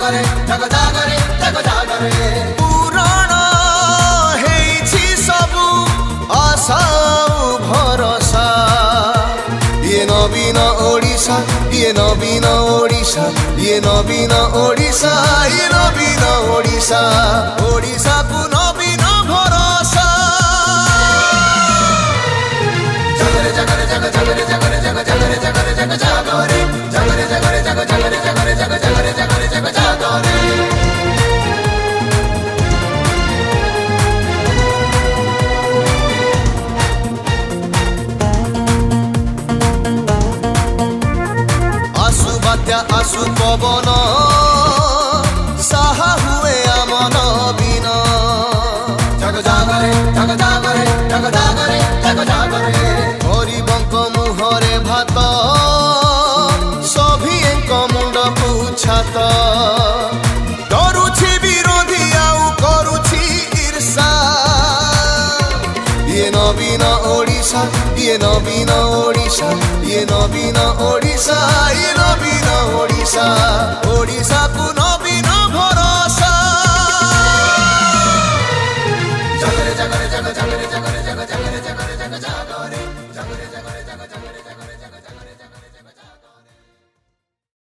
ଜାଗରେ ଜାଗ ଜାଗରେ ପୁରାଣ ହେଇଛି ସବୁ ଆଶା ଆଉ ଭରସା ଇଏ ନବୀନ ଓଡ଼ିଶା ଇଏ ନବୀନ ଓଡ଼ିଶା ଇଏ ନବୀନ ଓଡ଼ିଶା ଇଏ ନବୀନ ଓଡ଼ିଶା ଓଡ଼ିଶାକୁ ନବୀନ ଭରସା ଜାଗରେ ଜାଗରେ ଜାଗ ଜାଗରେ ଜାଗରେ ଜାଗ ଜାଗରେ ଜାଗରେ ଜାଗ ଜାଗରେ ଜାଗରେ ଜାଗରେ ଜାଗ ଜାଗରେ ଜାଗରେ ଜାଗ ଜାଗରେ ଜାଗରେ ଜାଗ ଜାଗରେ आसु पवन साहा हुए आम नवीन ଜାଗ ଜାଗରେ ଜାଗ ଜାଗରେ ଜାଗ ଜାଗରେ ଜାଗ ଜାଗରେ गरीबंक मुहरे भात सभिएंक मुंड छात डरुछि विरोधी आउ करुछि ईर्षा ये नवीन ओडिशा ये नवीन ओडिशा ये नवीन ओडिशा ये नवीन ओडिशा